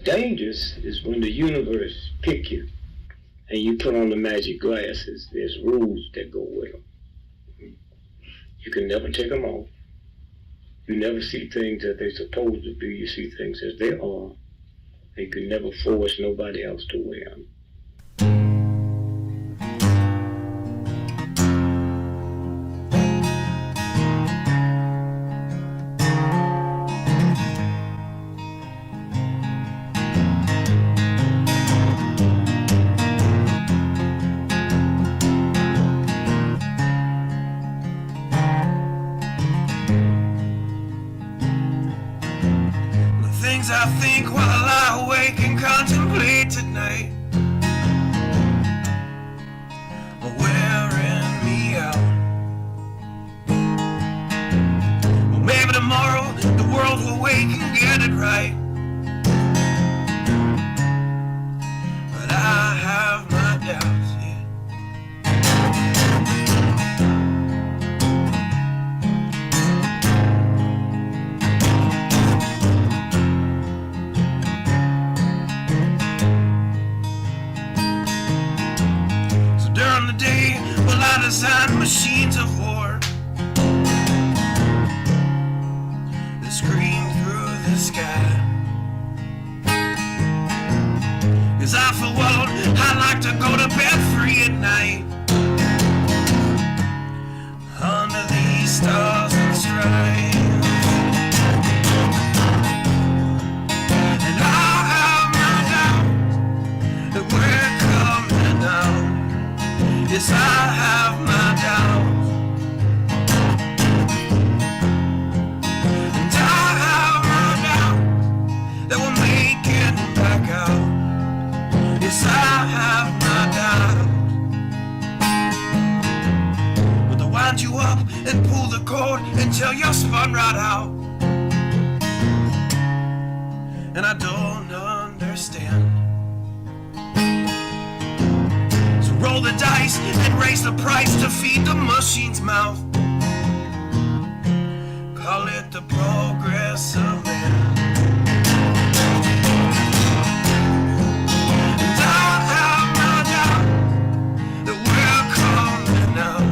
dangerous is when the universe pick you and you put on the magic glasses. There's rules that go with them. You can never take them off. You never see things as they're supposed to be. You see things as they are. And you can never force nobody else to wear them. I think while I awake and contemplate tonight are wearing me out. Well, maybe tomorrow the world will wake and get it right, but I have my doubts, yeah. Design machines of war that scream through the sky. 'Cause I for one, I like to go to bed free at night under these stars and stripes. And I have my doubts that we're coming out. Yes, I have my doubts, and I have my doubts that we'll make it back out. Yes, I have my doubts, but they'll wind you up and pull the cord until you're spun right out. And I don't understand. Roll the dice and raise the price to feed the machine's mouth. Call it the progress of man. And I have my doubt that we're coming out.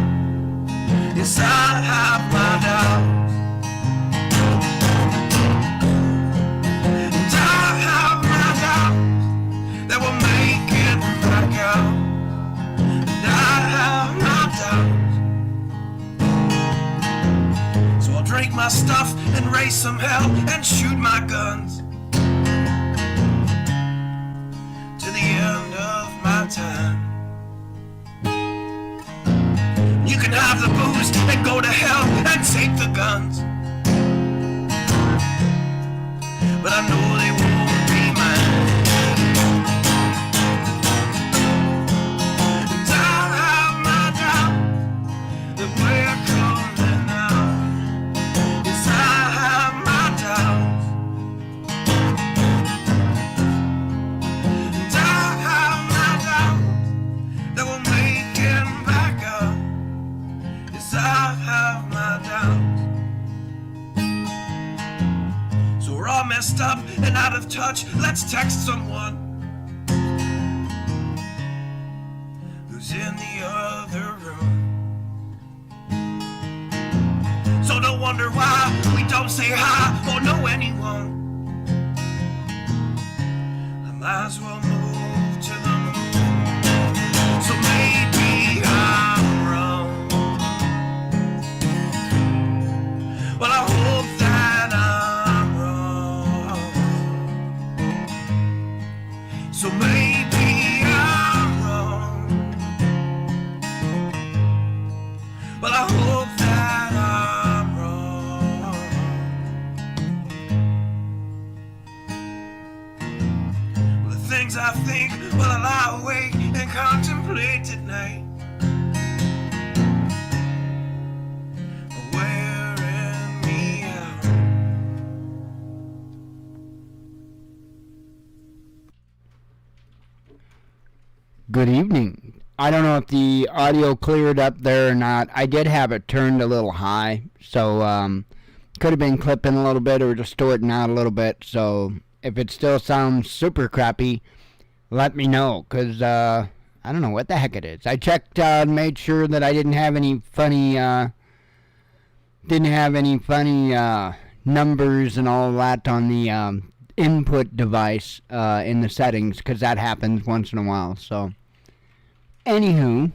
Yes, I have my doubts. And I have my doubts that we'll make it back out. I have my doubts, so I'll drink my stuff and raise some hell and shoot my guns to the end of my time. You can have the booze and go to hell and take the guns, but I know they won't be mine. Messed up and out of touch, let's text someone who's in the other room. So don't wonder why we don't say hi or know anyone. I might as well move to the moon. So maybe I'm wrong. Well, I hope that I'm wrong. So maybe I'm wrong. Well, I hope that I'm wrong. Well, the things I think while I lie awake and contemplate at night are wearing me out. Good evening. I don't know if the audio cleared up there or not. I did have it turned a little high, so could have been clipping a little bit or distorting out a little bit. So if it still sounds super crappy, let me know, because I don't know what the heck it is. I checked, made sure that I didn't have any funny numbers and all that on the input device in the settings, because that happens once in a while. So, anywho,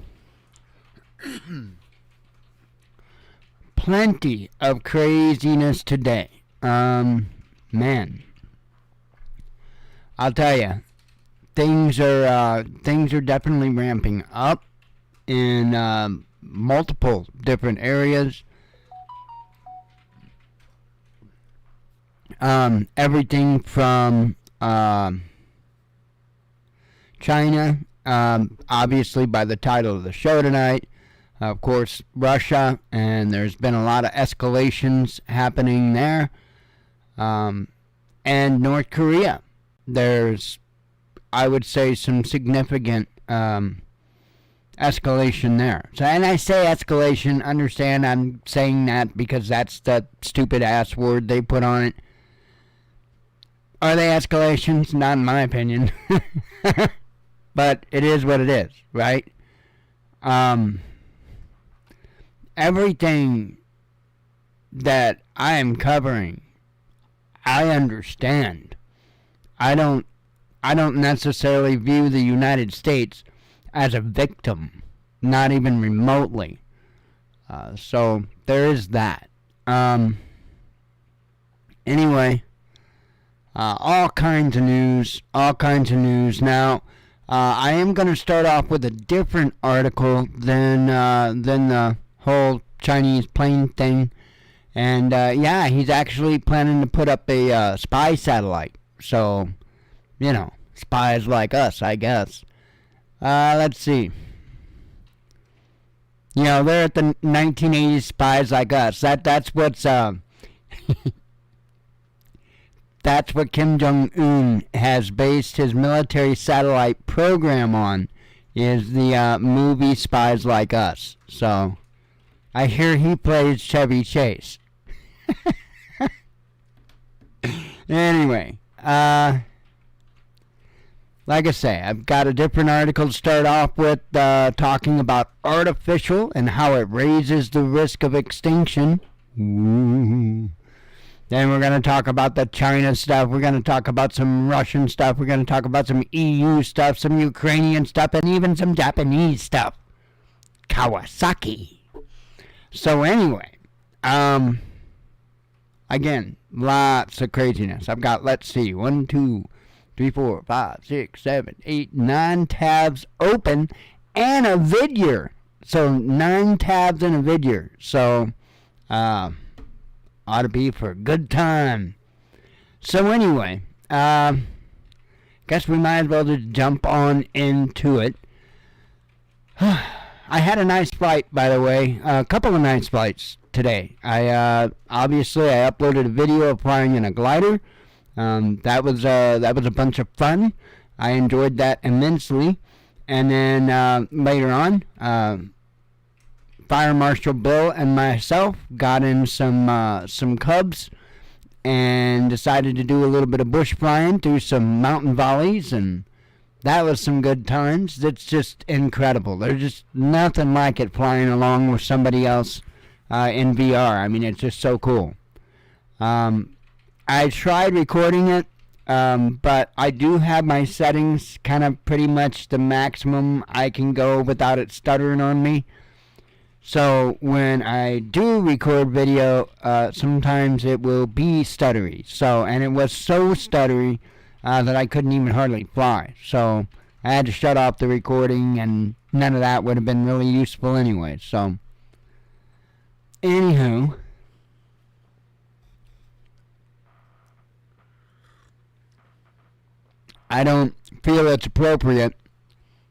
plenty of craziness today. Man, I'll tell you, things are definitely ramping up in multiple different areas. Everything from China, obviously by the title of the show tonight, of course, Russia, and there's been a lot of escalations happening there, and North Korea. There's, I would say, some significant escalation there. So, and I say escalation, understand I'm saying that because that's the stupid ass word they put on it. Are they escalations? Not in my opinion. But it is what it is, right? Everything that I am covering, I understand. I don't necessarily view the United States as a victim, not even remotely. So there is that. Anyway, all kinds of news. Now, I am going to start off with a different article than the whole Chinese plane thing. And yeah, he's actually planning to put up a spy satellite. So, you know, spies like us, I guess. Let's see. You know, they're at the 1980s spies like us. That's what's that's what Kim Jong-un has based his military satellite program on, is the movie Spies Like Us. So, I hear he plays Chevy Chase. Anyway, like I say, I've got a different article to start off with, talking about artificial and how it raises the risk of extinction. Ooh. Then we're going to talk about the China stuff. We're going to talk about some Russian stuff. We're going to talk about some EU stuff, some Ukrainian stuff, and even some Japanese stuff. Kawasaki. So anyway, again, lots of craziness. I've got, let's see, 1, 2, 3, 4, 5, 6, 7, 8, 9 tabs open and a vidyer. So 9 tabs and a vidyer. So, ought to be for a good time. So anyway, guess we might as well just jump on into it. I had a nice flight, by the way, a couple of nice flights today. Obviously I uploaded a video of flying in a glider. That was a bunch of fun. I enjoyed that immensely. And then later on, Fire Marshal Bill and myself got in some cubs and decided to do a little bit of bush flying through some mountain valleys, and that was some good times. It's just incredible. There's just nothing like it flying along with somebody else in VR. I mean, it's just so cool. I tried recording it, but I do have my settings kind of pretty much the maximum I can go without it stuttering on me. So when I do record video, sometimes it will be stuttery. So, and it was so stuttery that I couldn't even hardly fly. So I had to shut off the recording, and none of that would have been really useful anyway. So, anywho, I don't feel it's appropriate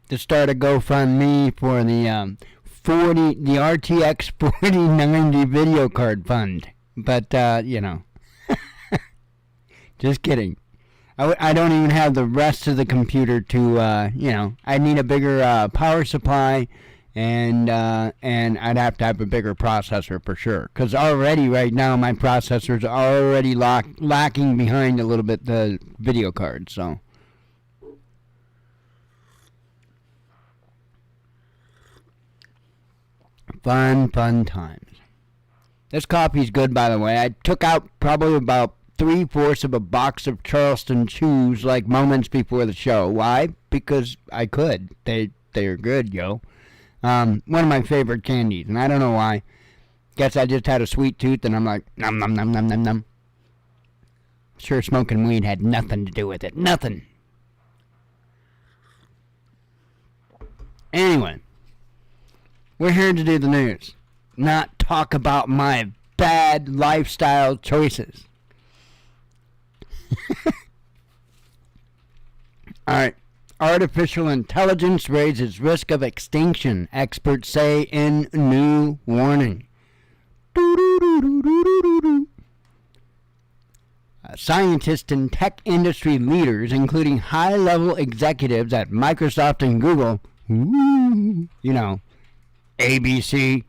to start a GoFundMe for the the RTX 4090 video card fund. But, you know, just kidding. I don't even have the rest of the computer to, you know, I need a bigger power supply and I'd have to have a bigger processor for sure. Because already right now my processor's already lacking behind a little bit the video card. So fun times. This coffee's good, by the way. I took out probably about 3/4 of a box of Charleston Chews like moments before the show. Why? Because I could. They're good, yo. One of my favorite candies, and I don't know why. Guess I just had a sweet tooth, and I'm like, nom nom nom nom nom nom. Sure, smoking weed had nothing to do with it. Nothing. Anyway, we're here to do the news, not talk about my bad lifestyle choices. Alright. Artificial intelligence raises risk of extinction, experts say in new warning. Scientists and tech industry leaders, including high-level executives at Microsoft and Google, you know, ABC,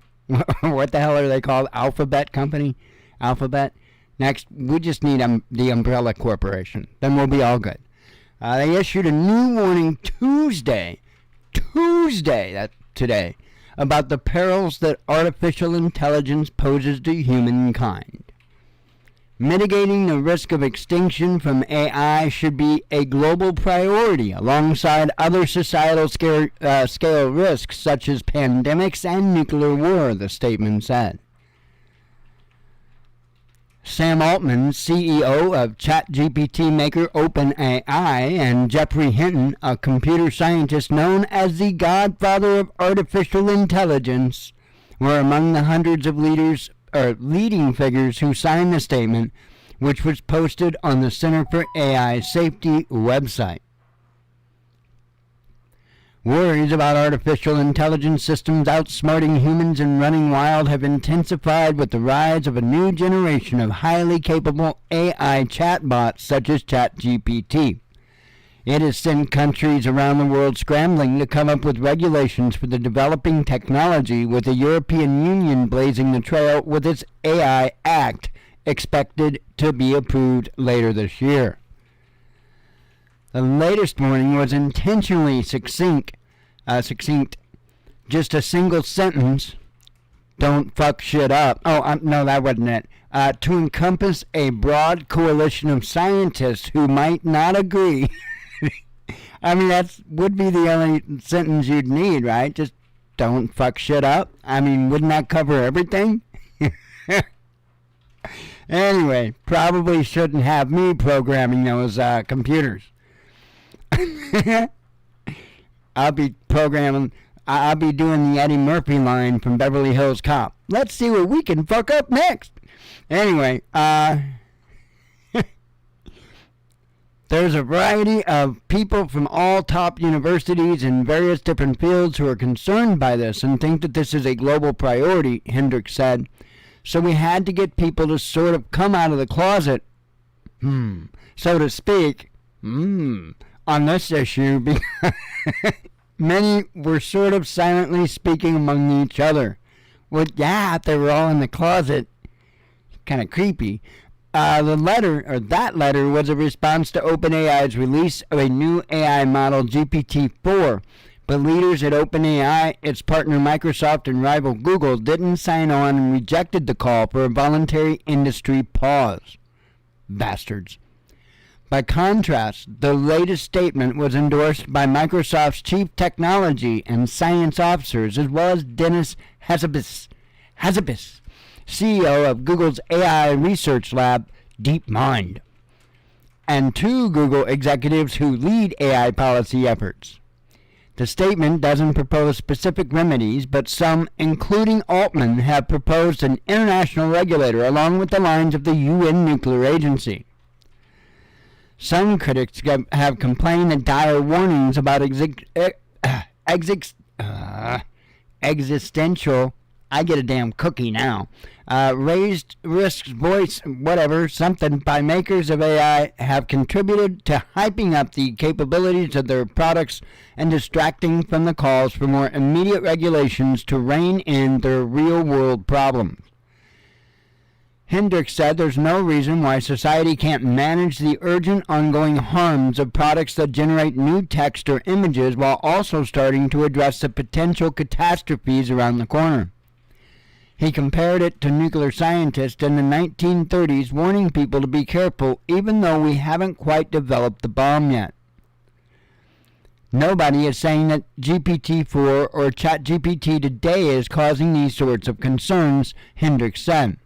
what the hell are they called? Alphabet company? Alphabet? Next, we just need the Umbrella Corporation. Then we'll be all good. They issued a new warning Tuesday, that's today, about the perils that artificial intelligence poses to humankind. Mitigating the risk of extinction from AI should be a global priority alongside other societal scale risks such as pandemics and nuclear war, the statement said. Sam Altman, CEO of ChatGPT maker OpenAI, and Geoffrey Hinton, a computer scientist known as the godfather of artificial intelligence, were among the hundreds of leading figures who signed the statement, which was posted on the Center for AI Safety website. Worries about artificial intelligence systems outsmarting humans and running wild have intensified with the rise of a new generation of highly capable AI chatbots such as ChatGPT. It has sent countries around the world scrambling to come up with regulations for the developing technology, with the European Union blazing the trail with its AI Act, expected to be approved later this year. The latest warning was intentionally succinct. Just a single sentence. Don't fuck shit up. No, that wasn't it. To encompass a broad coalition of scientists who might not agree. I mean, that would be the only sentence you'd need, right? Just don't fuck shit up. I mean, wouldn't that cover everything? Anyway, probably shouldn't have me programming those computers. I'll be doing the Eddie Murphy line from Beverly Hills Cop. Let's see what we can fuck up next. Anyway, there's a variety of people from all top universities in various different fields who are concerned by this and think that this is a global priority, Hendricks said. So we had to get people to sort of come out of the closet, so to speak, on this issue, because many were sort of silently speaking among each other. Well, yeah, they were all in the closet. Kind of creepy. That letter was a response to OpenAI's release of a new AI model, GPT-4. But leaders at OpenAI, its partner Microsoft, and rival Google didn't sign on and rejected the call for a voluntary industry pause. Bastards. By contrast, the latest statement was endorsed by Microsoft's Chief Technology and Science Officers, as well as Dennis Hazzabis, CEO of Google's AI research lab, DeepMind, and two Google executives who lead AI policy efforts. The statement doesn't propose specific remedies, but some, including Altman, have proposed an international regulator along with the lines of the UN Nuclear Agency. Some critics have complained that dire warnings about existential I get a damn cookie now. Raised risks voice, whatever, something by makers of AI have contributed to hyping up the capabilities of their products and distracting from the calls for more immediate regulations to rein in their real-world problems. Hendricks said there's no reason why society can't manage the urgent ongoing harms of products that generate new text or images while also starting to address the potential catastrophes around the corner. He compared it to nuclear scientists in the 1930s warning people to be careful even though we haven't quite developed the bomb yet. Nobody is saying that GPT-4 or ChatGPT today is causing these sorts of concerns, Hendricks said.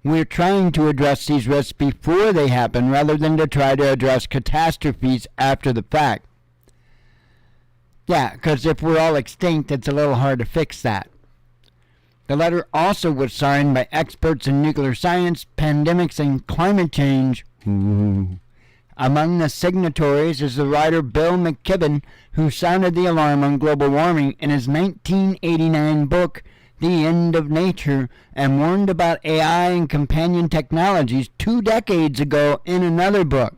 We're trying to address these risks before they happen rather than to try to address catastrophes after the fact. Yeah, because if we're all extinct, it's a little hard to fix that. The letter also was signed by experts in nuclear science, pandemics, and climate change. Ooh. Among the signatories is the writer Bill McKibben, who sounded the alarm on global warming in his 1989 book, The End of Nature, and warned about AI and companion technologies 2 decades ago in another book.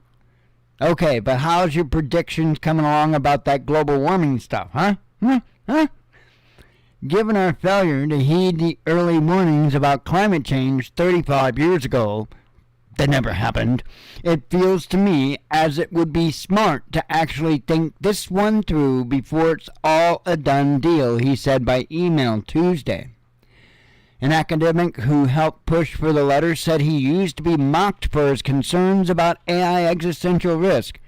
Okay, but how's your predictions coming along about that global warming stuff, huh? Given our failure to heed the early warnings about climate change 35 years ago, that never happened, it feels to me as it would be smart to actually think this one through before it's all a done deal, he said by email Tuesday. An academic who helped push for the letter said he used to be mocked for his concerns about AI existential risk.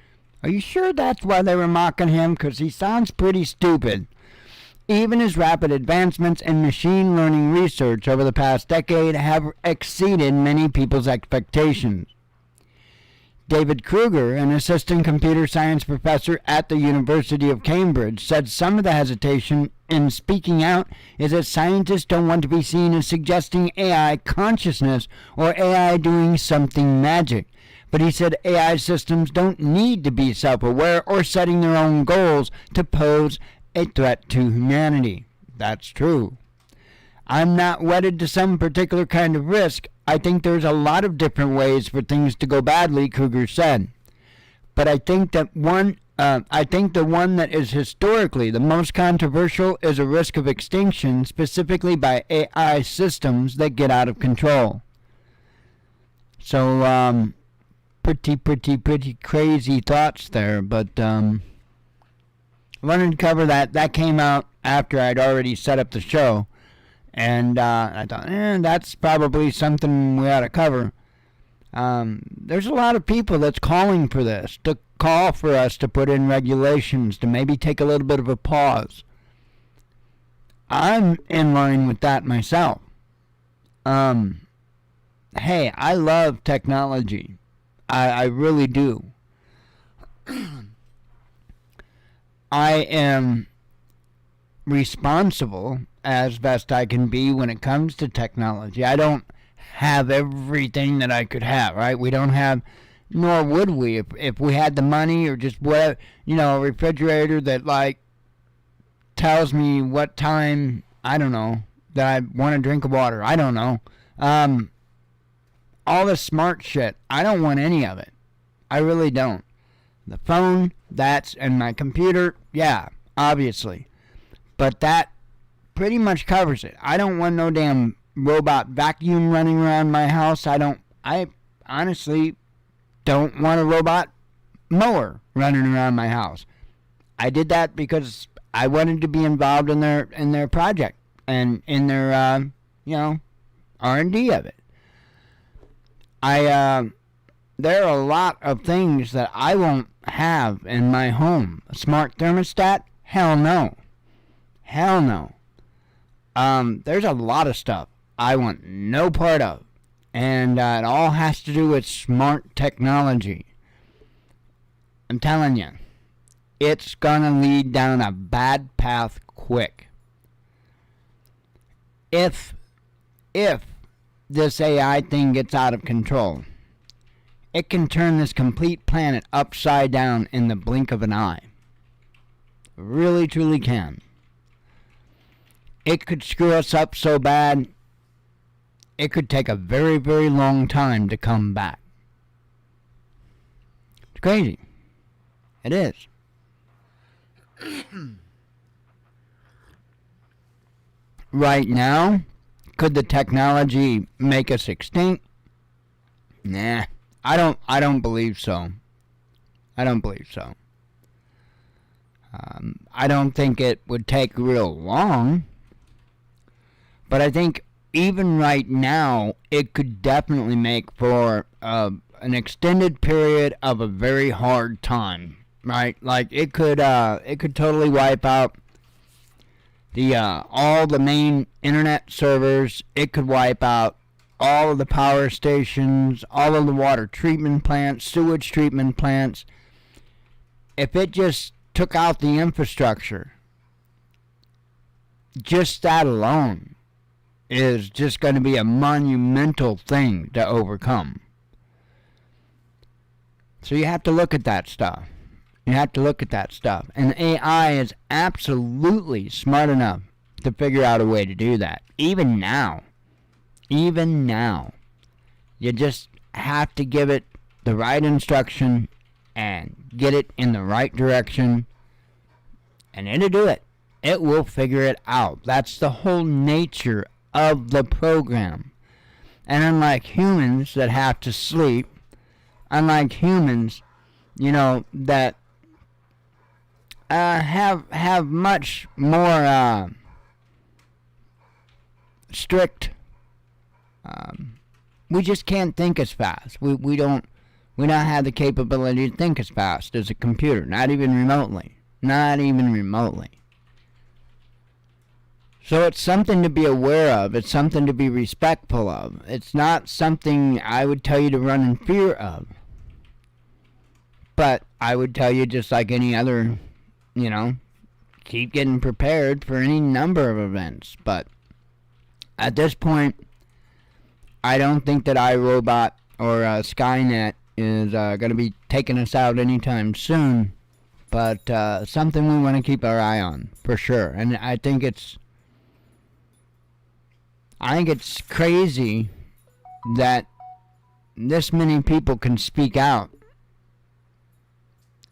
Are you sure that's why they were mocking him? Because he sounds pretty stupid. Even his rapid advancements in machine learning research over the past decade have exceeded many people's expectations. David Kruger, an assistant computer science professor at the University of Cambridge, said some of the hesitation in speaking out is that scientists don't want to be seen as suggesting AI consciousness or AI doing something magic. But he said AI systems don't need to be self-aware or setting their own goals to pose a threat to humanity. That's true. I'm not wedded to some particular kind of risk. I think there's a lot of different ways for things to go badly, Kruger said. But I think the one that is historically the most controversial is a risk of extinction, specifically by AI systems that get out of control. So, pretty crazy thoughts there, but I wanted to cover that. That came out after I'd already set up the show, and I thought, that's probably something we ought to cover. There's a lot of people that's calling for this, to call for us to put in regulations, to maybe take a little bit of a pause. I'm in line with that myself. Hey, I love technology. I really do. I am responsible as best I can be when it comes to technology. I don't have everything that I could have, right? We don't have, nor would we if we had the money or just whatever, a refrigerator that like tells me what time, I don't know, that I want a drink of water. I don't know. All the smart shit, I don't want any of it. I really don't. The phone, and my computer, yeah, obviously. But that pretty much covers it. I don't want no damn robot vacuum running around my house. I honestly don't want a robot mower running around my house. I did that because I wanted to be involved in their project and in their R&D of it. There are a lot of things that I won't have in my home. A smart thermostat? Hell no. Hell no. There's a lot of stuff I want no part of. And it all has to do with smart technology. I'm telling you, it's gonna lead down a bad path quick. If this AI thing gets out of control, it can turn this complete planet upside down in the blink of an eye. Really, truly can. it could screw us up so bad, it could take a very, very long time to come back. It's crazy. It is. Right now, could the technology make us extinct? Nah, I don't believe so. I don't believe so. I don't think it would take real long, but I think even right now, it could definitely make for an extended period of a very hard time, right? Like it could totally wipe out the all the main internet servers. It could wipe out all of the power stations, all of the water treatment plants, sewage treatment plants. If it just took out the infrastructure, just that alone is just going to be a monumental thing to overcome. So you have to look at that stuff. You have to look at that stuff. And AI is absolutely smart enough to figure out a way to do that. Even now. You just have to give it the right instruction and get it in the right direction, and it'll do it. It will figure it out. That's the whole nature of the program. And unlike humans that have to sleep, unlike humans, that have much more strict. We just can't think as fast. We don't have the capability to think as fast as a computer. Not even remotely. So it's something to be aware of. It's something to be respectful of. It's not something I would tell you to run in fear of. But I would tell you, just like any other, keep getting prepared for any number of events. But at this point, I don't think that iRobot or Skynet is going to be taking us out anytime soon. But something we want to keep our eye on, for sure. And I think it's crazy that this many people can speak out.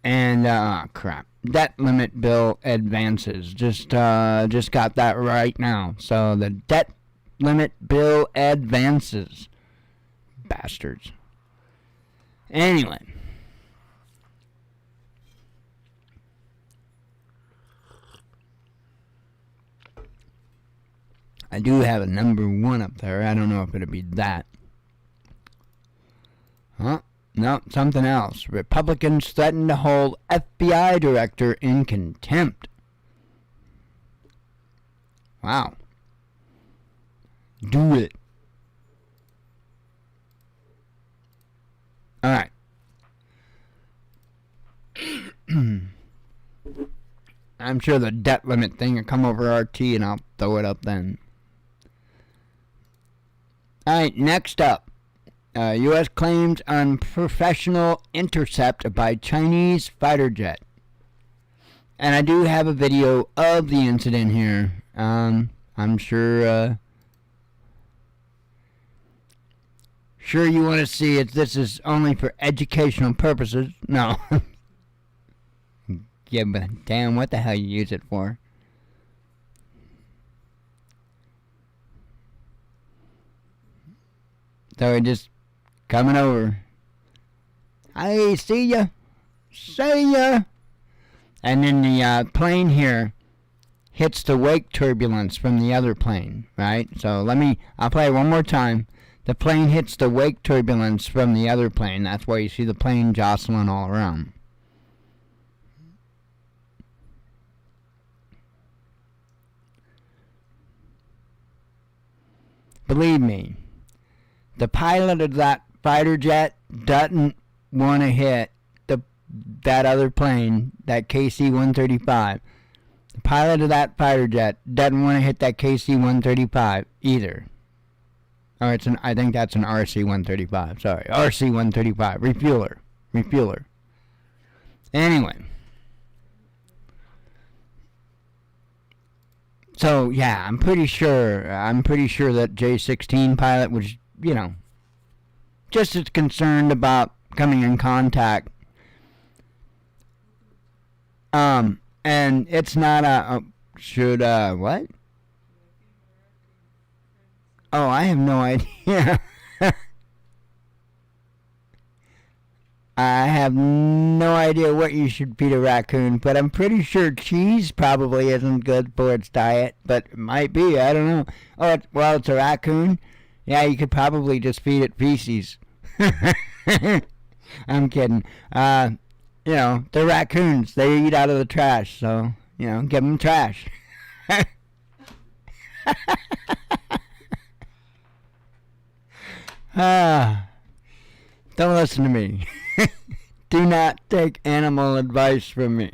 And crap, debt limit bill advances. Just got that right now. So the debt limit bill advances, bastards. Anyway. I do have a number one up there. I don't know if it'll be that. Huh? No, something else. Republicans threaten to hold FBI director in contempt. Wow. Do it. Alright. I'm sure the debt limit thing will come over RT and I'll throw it up then. Alright, next up. U.S. claims unprofessional intercept by Chinese fighter jet. And I do have a video of the incident here. I'm sure you want to see it. This is only for educational purposes. No. Yeah, but damn, what the hell you use it for? So we're just coming over. Hey, see ya. See ya. And then the plane here hits the wake turbulence from the other plane, right? So I'll play it one more time. The plane hits the wake turbulence from the other plane. That's why you see the plane jostling all around. Believe me, the pilot of that fighter jet doesn't want to hit that other plane, that KC-135. The pilot of that fighter jet doesn't want to hit that KC-135 either. Or I think that's an RC-135. Sorry, RC-135. Refueler. Anyway. So yeah, I'm pretty sure that J-16 pilot was, just as concerned about coming in contact. And it's not what? Oh, I have no idea. I have no idea what you should feed a raccoon, but I'm pretty sure cheese probably isn't good for its diet, but it might be. I don't know. Oh, it's a raccoon? Yeah, you could probably just feed it feces. I'm kidding. They're raccoons. They eat out of the trash, so, give them trash. Don't listen to me. Do not take animal advice from me.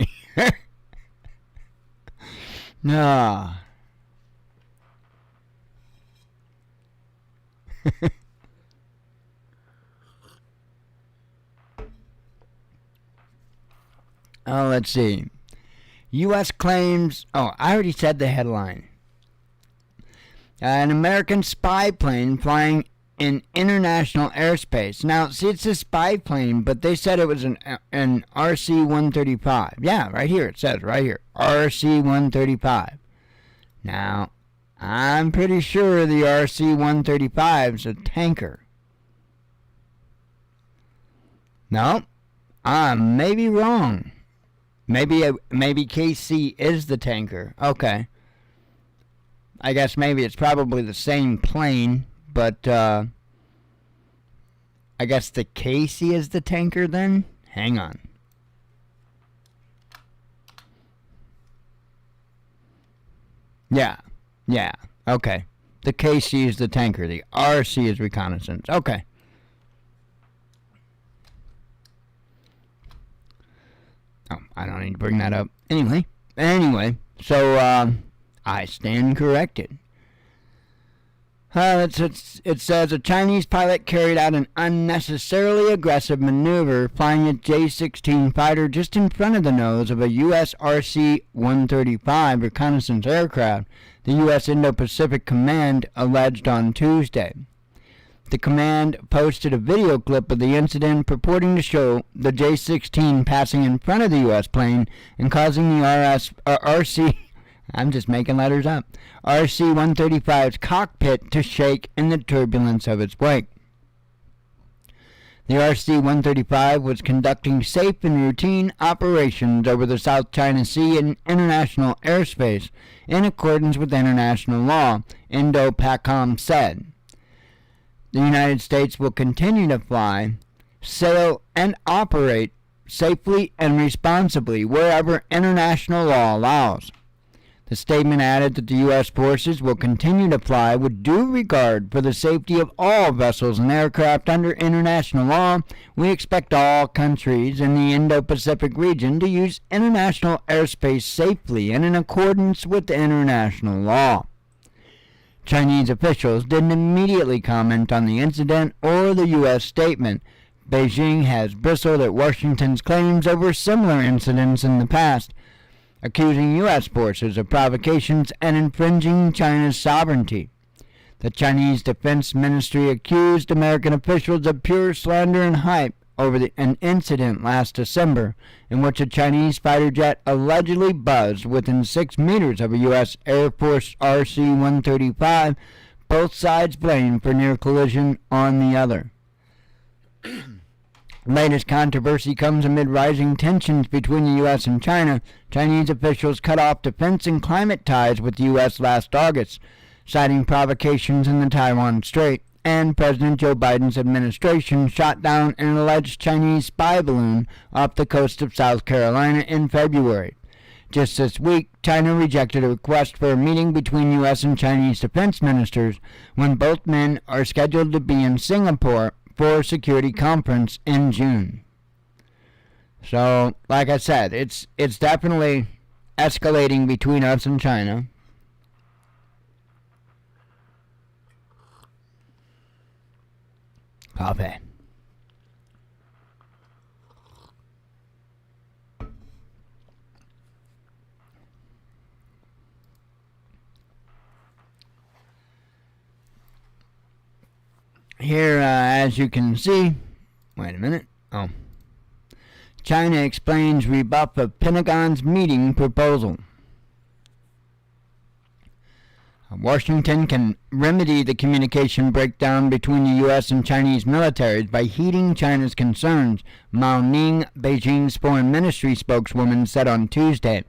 No. Oh, let's see. U.S. claims... Oh, I already said the headline. An American spy plane flying in international airspace. Now, see, it's a spy plane, but they said it was an RC-135. Yeah, right here. It says right here. RC-135. Now, I'm pretty sure the RC-135 is a tanker. No, I may be wrong. Maybe KC is the tanker. Okay. I guess maybe it's probably the same plane, but I guess the KC is the tanker then? Hang on. Yeah. Okay. The KC is the tanker. The RC is reconnaissance. Okay. Oh, I don't need to bring that up. Anyway, so I stand corrected. It says a Chinese pilot carried out an unnecessarily aggressive maneuver flying a J-16 fighter just in front of the nose of a U.S. RC-135 reconnaissance aircraft, the U.S. Indo-Pacific Command alleged on Tuesday. The command posted a video clip of the incident purporting to show the J-16 passing in front of the U.S. plane and causing the RC... I'm just making letters up. RC-135's cockpit to shake in the turbulence of its wake. The RC-135 was conducting safe and routine operations over the South China Sea in international airspace in accordance with international law, Indo-PACOM said. The United States will continue to fly, sail, and operate safely and responsibly wherever international law allows. The statement added that the U.S. forces will continue to fly with due regard for the safety of all vessels and aircraft under international law. We expect all countries in the Indo-Pacific region to use international airspace safely and in accordance with international law. Chinese officials didn't immediately comment on the incident or the U.S. statement. Beijing has bristled at Washington's claims over similar incidents in the past, accusing U.S. forces of provocations and infringing China's sovereignty. The Chinese Defense Ministry accused American officials of pure slander and hype over an incident last December in which a Chinese fighter jet allegedly buzzed within 6 meters of a U.S. Air Force RC-135, both sides blamed for near collision on the other. Latest controversy comes amid rising tensions between the U.S. and China. Chinese officials cut off defense and climate ties with the U.S. last August, citing provocations in the Taiwan Strait, and President Joe Biden's administration shot down an alleged Chinese spy balloon off the coast of South Carolina in February. Just this week, China rejected a request for a meeting between U.S. and Chinese defense ministers when both men are scheduled to be in Singapore for a security conference in June. So, like I said, it's definitely escalating between us and China. Coffee. Here, as you can see, wait a minute. Oh. China explains rebuff of Pentagon's meeting proposal. Washington can remedy the communication breakdown between the U.S. and Chinese militaries by heeding China's concerns, Mao Ning, Beijing's foreign ministry spokeswoman, said on Tuesday.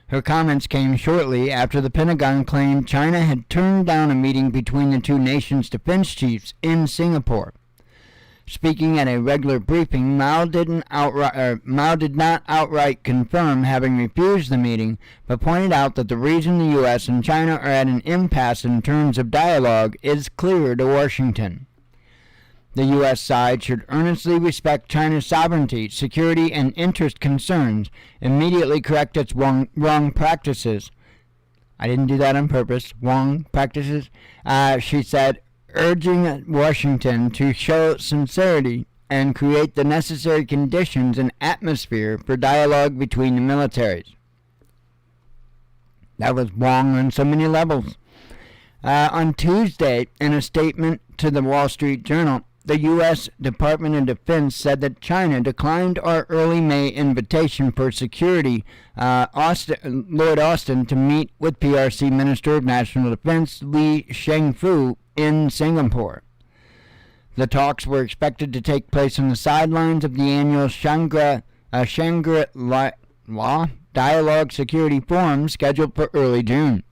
Her comments came shortly after the Pentagon claimed China had turned down a meeting between the two nations' defense chiefs in Singapore. Speaking at a regular briefing, Mao did not outright confirm having refused the meeting, but pointed out that the reason the U.S. and China are at an impasse in terms of dialogue is clear to Washington. The U.S. side should earnestly respect China's sovereignty, security, and interest concerns, immediately correct its wrong practices. I didn't do that on purpose. Wrong practices, she said, urging Washington to show sincerity and create the necessary conditions and atmosphere for dialogue between the militaries. That was wrong on so many levels. On Tuesday, in a statement to the Wall Street Journal, the U.S. Department of Defense said that China declined our early May invitation for Security Lord Austin to meet with PRC Minister of National Defense Li Shangfu in Singapore. The talks were expected to take place on the sidelines of the annual Shangri-La Dialogue Security Forum scheduled for early June.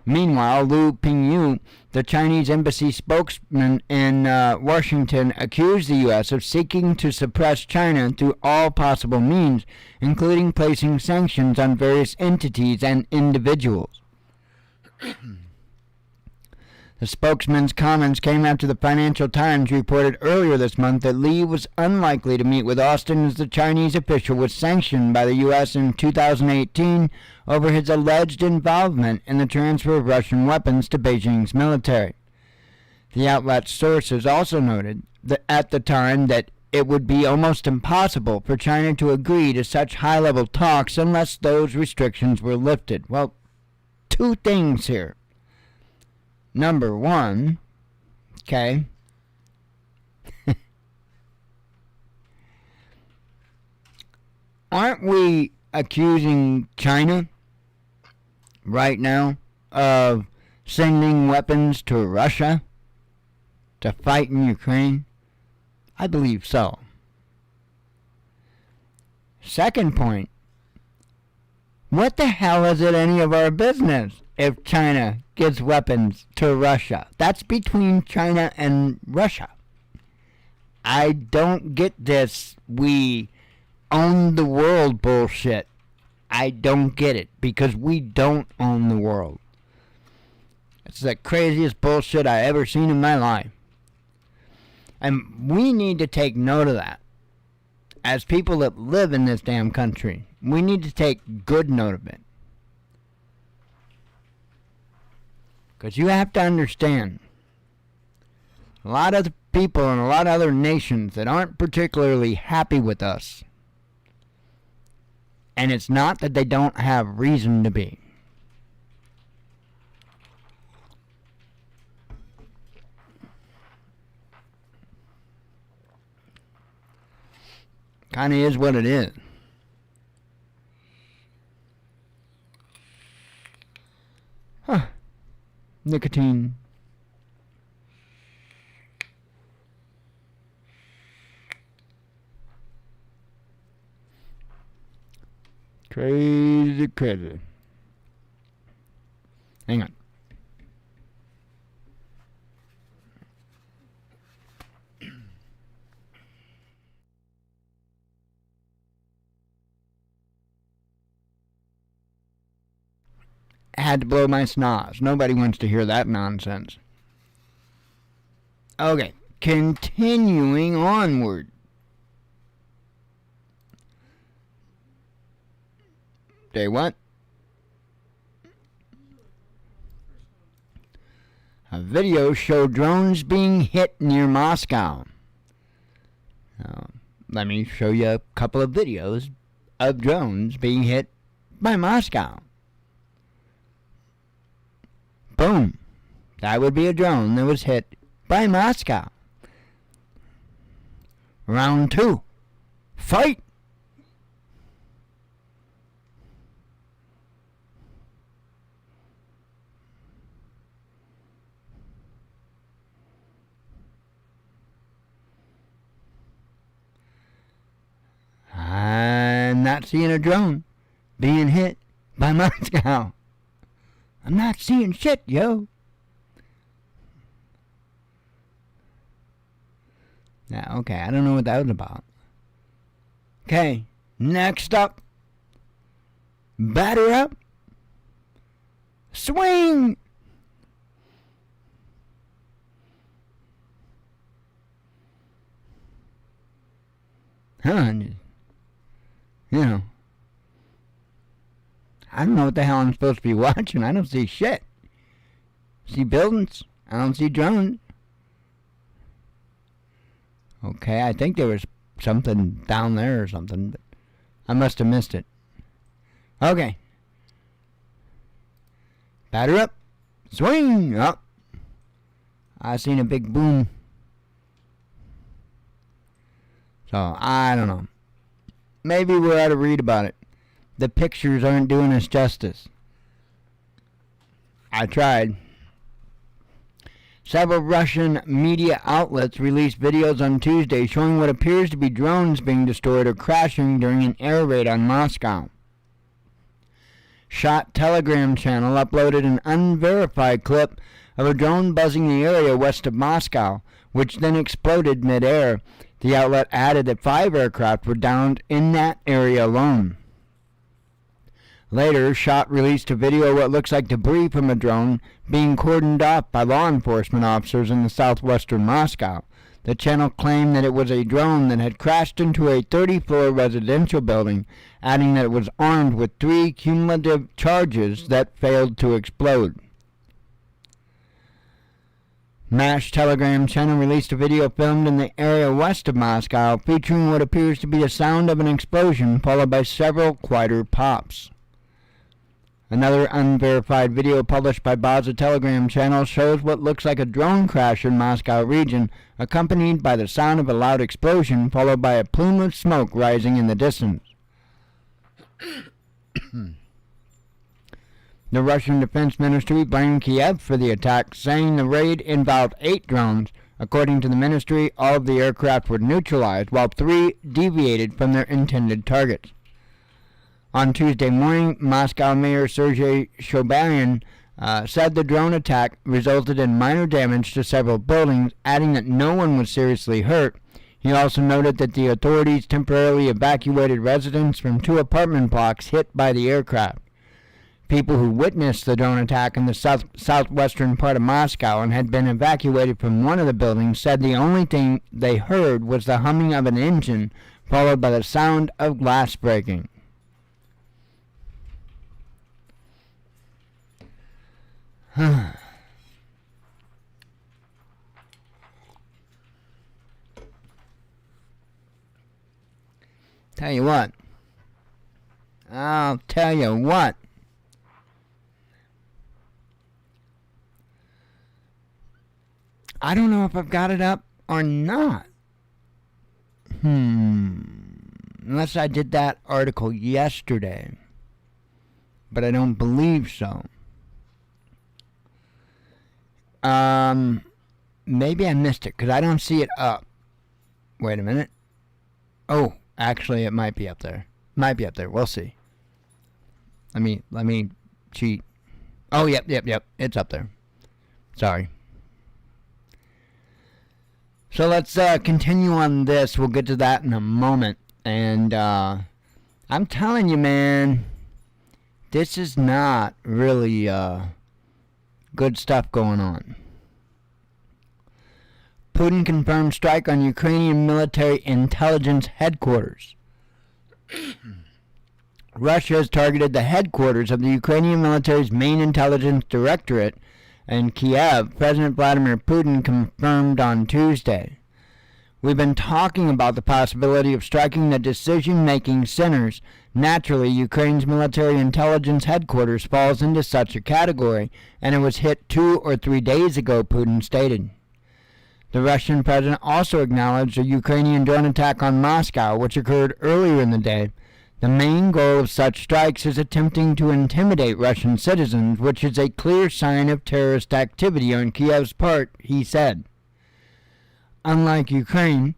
Meanwhile, Lu Pingyu, the Chinese embassy spokesman in Washington, accused the U.S. of seeking to suppress China through all possible means, including placing sanctions on various entities and individuals. The spokesman's comments came after the Financial Times reported earlier this month that Li was unlikely to meet with Austin as the Chinese official was sanctioned by the U.S. in 2018 over his alleged involvement in the transfer of Russian weapons to Beijing's military. The outlet's sources also noted that at the time that it would be almost impossible for China to agree to such high-level talks unless those restrictions were lifted. Well, two things here. Number one, okay, aren't we accusing China right now of sending weapons to Russia to fight in Ukraine? I believe so. Second point, what the hell is it any of our business if China gives weapons to Russia? That's between China and Russia. I don't get this we own the world bullshit. I don't get it, because we don't own the world. It's the craziest bullshit I ever seen in my life. And we need to take note of that. As people that live in this damn country, we need to take good note of it. Because you have to understand, a lot of the people in a lot of other nations that aren't particularly happy with us, and it's not that they don't have reason to be. Kind of is what it is. Huh. Nicotine. Crazy. Hang on. I had to blow my snot. Nobody wants to hear that nonsense. Okay, continuing onward. Say what? A video showed drones being hit near Moscow. Let me show you a couple of videos of drones being hit by Moscow. Boom. That would be a drone that was hit by Moscow. Round 2. Fight! I'm not seeing a drone being hit by Moscow. I'm not seeing shit, yo. Yeah, okay, I don't know what that was about. Okay, next up. Batter up. Swing! Huh, you know. I don't know what the hell I'm supposed to be watching. I don't see shit. See buildings. I don't see drones. Okay, I think there was something down there or something, but I must have missed it. Okay. Batter up. Swing up. I seen a big boom. So, I don't know. Maybe we ought to read about it. The pictures aren't doing us justice. I tried. Several Russian media outlets released videos on Tuesday showing what appears to be drones being destroyed or crashing during an air raid on Moscow. Shot Telegram channel uploaded an unverified clip of a drone buzzing the area west of Moscow, which then exploded mid-air. The outlet added that 5 aircraft were downed in that area alone. Later, Shot released a video of what looks like debris from a drone being cordoned off by law enforcement officers in the southwestern Moscow. The channel claimed that it was a drone that had crashed into a 30-floor residential building, adding that it was armed with 3 cumulative charges that failed to explode. MASH Telegram channel released a video filmed in the area west of Moscow featuring what appears to be the sound of an explosion followed by several quieter pops. Another unverified video published by Baza Telegram channel shows what looks like a drone crash in Moscow region, accompanied by the sound of a loud explosion followed by a plume of smoke rising in the distance. The Russian Defense Ministry blamed Kiev for the attack, saying the raid involved 8 drones. According to the ministry, all of the aircraft were neutralized, while 3 deviated from their intended targets. On Tuesday morning, Moscow Mayor Sergei Sobyanin said the drone attack resulted in minor damage to several buildings, adding that no one was seriously hurt. He also noted that the authorities temporarily evacuated residents from 2 apartment blocks hit by the aircraft. People who witnessed the drone attack in the southwestern part of Moscow and had been evacuated from one of the buildings said the only thing they heard was the humming of an engine, followed by the sound of glass breaking. Tell you what. I'll tell you what. I don't know if I've got it up or not. Unless I did that article yesterday. But I don't believe so. Maybe I missed it because I don't see it up. Wait a minute. Oh, actually it might be up there. Might be up there. We'll see. Let me cheat. Oh, yep. It's up there. Sorry. So let's continue on this. We'll get to that in a moment. And I'm telling you, man, this is not really good stuff going on. Putin confirmed strike on Ukrainian military intelligence headquarters. Russia has targeted the headquarters of the Ukrainian military's main intelligence directorate in Kiev, President Vladimir Putin confirmed on Tuesday. We've been talking about the possibility of striking the decision-making centers. Naturally, Ukraine's military intelligence headquarters falls into such a category, and it was hit 2 or 3 days ago, Putin stated. The Russian president also acknowledged a Ukrainian drone attack on Moscow, which occurred earlier in the day. The main goal of such strikes is attempting to intimidate Russian citizens, which is a clear sign of terrorist activity on Kiev's part, he said. Unlike Ukraine,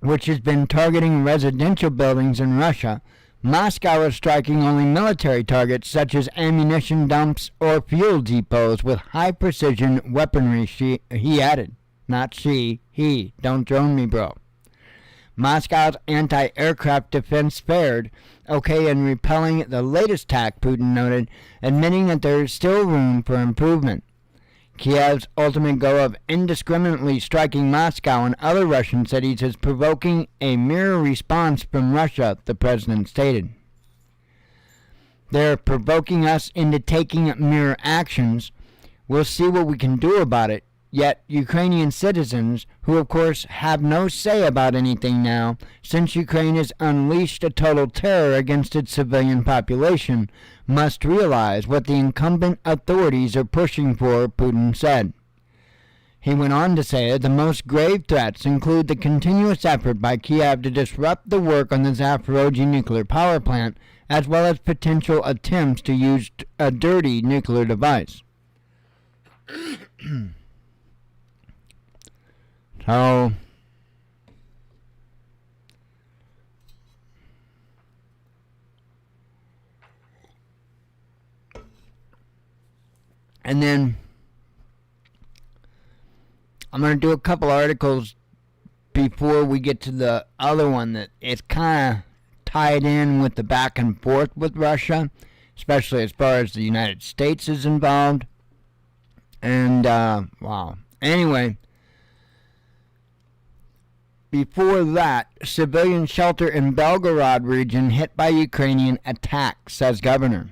which has been targeting residential buildings in Russia, Moscow is striking only military targets such as ammunition dumps or fuel depots with high-precision weaponry, he added. Not she, he. Don't drone me, bro. Moscow's anti-aircraft defense fared okay in repelling the latest attack, Putin noted, admitting that there is still room for improvement. Kiev's ultimate goal of indiscriminately striking Moscow and other Russian cities is provoking a mirror response from Russia, the president stated. They're provoking us into taking mirror actions. We'll see what we can do about it. Yet Ukrainian citizens, who of course have no say about anything now, since Ukraine has unleashed a total terror against its civilian population, must realize what the incumbent authorities are pushing for, Putin said. He went on to say the most grave threats include the continuous effort by Kiev to disrupt the work on the Zaporozhye nuclear power plant, as well as potential attempts to use a dirty nuclear device. So, and then I'm going to do a couple articles before we get to the other one that is kind of tied in with the back and forth with Russia, especially as far as the United States is involved. And, wow. Anyway, before that, civilian shelter in Belgorod region hit by Ukrainian attack, says governor.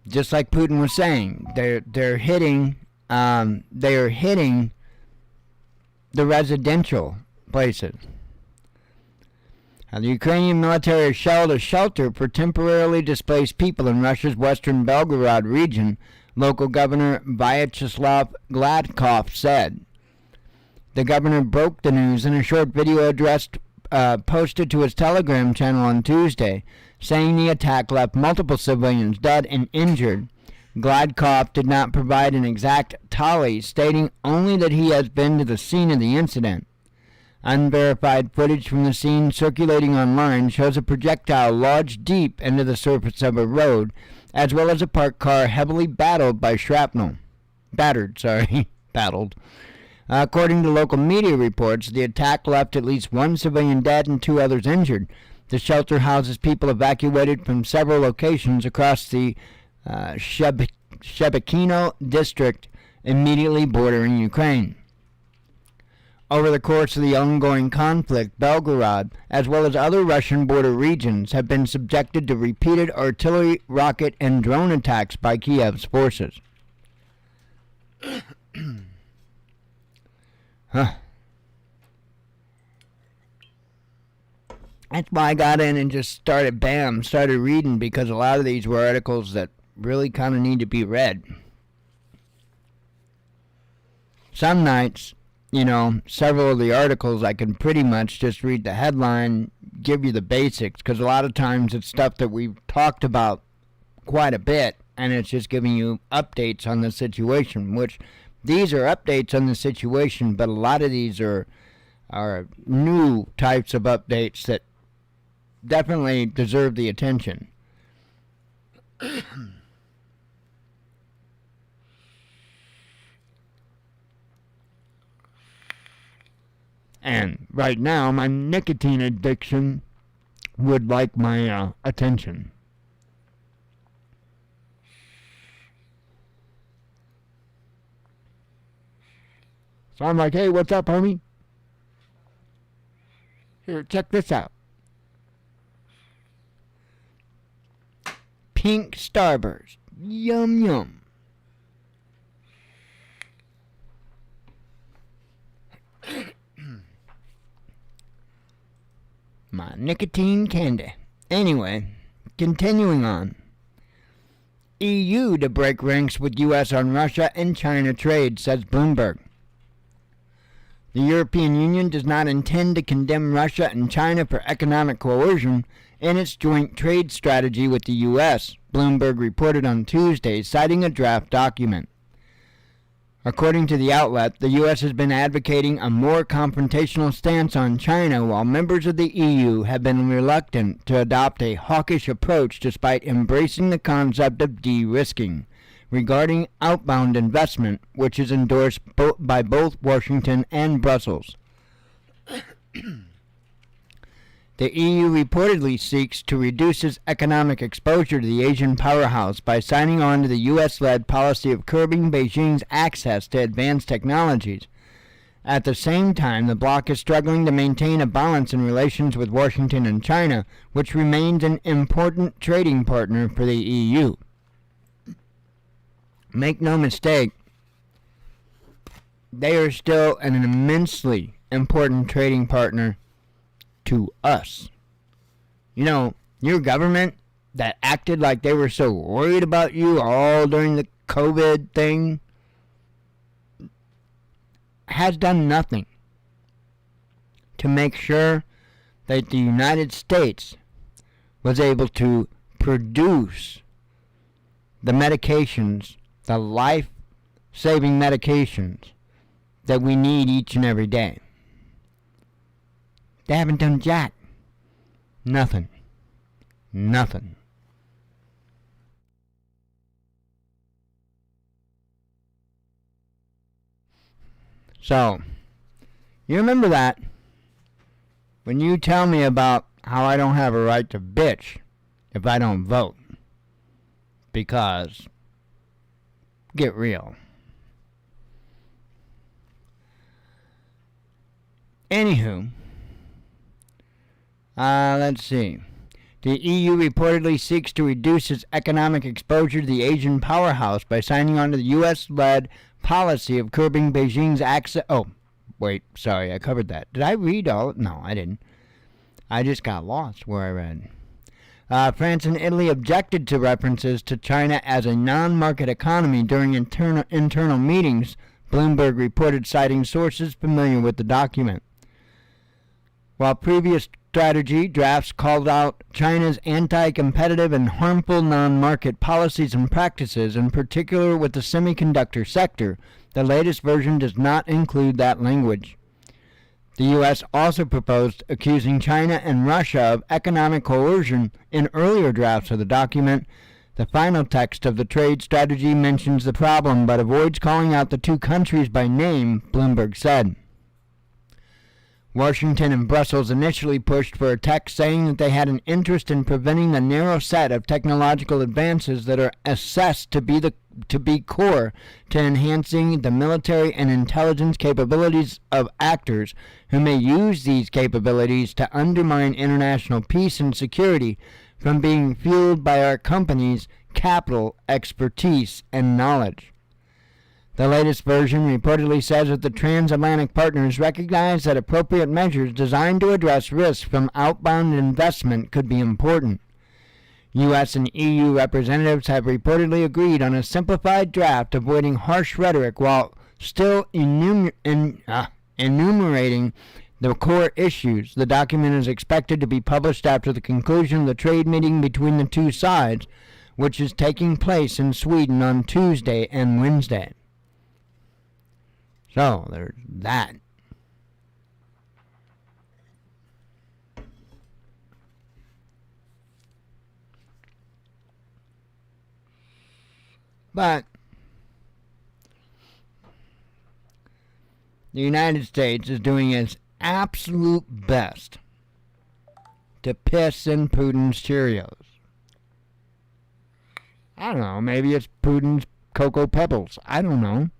Just like Putin was saying, they're hitting the residential places. The Ukrainian military shelled a shelter for temporarily displaced people in Russia's western Belgorod region, local governor Vyacheslav Gladkov said. The governor broke the news in a short video posted to his Telegram channel on Tuesday, saying the attack left multiple civilians dead and injured. Gladkov did not provide an exact tally, stating only that he has been to the scene of the incident. Unverified footage from the scene circulating online shows a projectile lodged deep into the surface of a road, as well as a parked car heavily battered. According to local media reports, the attack left at least one civilian dead and two others injured. The shelter houses people evacuated from several locations across the Shebekino district immediately bordering Ukraine. Over the course of the ongoing conflict, Belgorod, as well as other Russian border regions, have been subjected to repeated artillery, rocket, and drone attacks by Kiev's forces. That's why I got in and just started reading, because a lot of these were articles that really kind of need to be read. Some nights, several of the articles I can pretty much just read the headline, give you the basics, because a lot of times it's stuff that we've talked about quite a bit, and it's just giving you updates on the situation, which these are updates on the situation, but a lot of these are new types of updates that definitely deserve the attention. And right now, my nicotine addiction would like my attention. So I'm like, hey, what's up, homie? Here, check this out. Pink Starburst. Yum, yum. My nicotine candy. Anyway, continuing on. EU to break ranks with U.S. on Russia and China trade, says Bloomberg. The European Union does not intend to condemn Russia and China for economic coercion in its joint trade strategy with the U.S., Bloomberg reported on Tuesday, citing a draft document. According to the outlet, the U.S. has been advocating a more confrontational stance on China, while members of the EU have been reluctant to adopt a hawkish approach despite embracing the concept of de-risking regarding outbound investment, which is endorsed by both Washington and Brussels. The EU reportedly seeks to reduce its economic exposure to the Asian powerhouse by signing on to the U.S.-led policy of curbing Beijing's access to advanced technologies. At the same time, the bloc is struggling to maintain a balance in relations with Washington and China, which remains an important trading partner for the EU. Make no mistake, they are still an immensely important trading partner to us. You know, your government that acted like they were so worried about you all during the COVID thing has done nothing to make sure that the United States was able to produce the medications, the life-saving medications that we need each and every day. They haven't done jack. Nothing. Nothing. So, you remember that when you tell me about how I don't have a right to bitch if I don't vote. Because, get real. Anywho, let's see. The EU reportedly seeks to reduce its economic exposure to the Asian powerhouse by signing on to the U.S.-led policy of curbing Beijing's access. Oh, wait, sorry, I covered that. Did I read all? No, I didn't. I just got lost where I read. France and Italy objected to references to China as a non-market economy during internal meetings, Bloomberg reported, citing sources familiar with the document. While previous strategy drafts called out China's anti-competitive and harmful non-market policies and practices, in particular with the semiconductor sector, the latest version does not include that language. The U.S. also proposed accusing China and Russia of economic coercion in earlier drafts of the document. The final text of the trade strategy mentions the problem but avoids calling out the two countries by name, Bloomberg said. Washington and Brussels initially pushed for a text saying that they had an interest in preventing the narrow set of technological advances that are assessed to be core to enhancing the military and intelligence capabilities of actors who may use these capabilities to undermine international peace and security from being fueled by our companies' capital, expertise, and knowledge. The latest version reportedly says that the transatlantic partners recognize that appropriate measures designed to address risks from outbound investment could be important. U.S. and EU representatives have reportedly agreed on a simplified draft avoiding harsh rhetoric while still enumerating the core issues. The document is expected to be published after the conclusion of the trade meeting between the two sides, which is taking place in Sweden on Tuesday and Wednesday. So, there's that. But the United States is doing its absolute best to piss in Putin's Cheerios. I don't know, maybe it's Putin's Cocoa Pebbles. I don't know.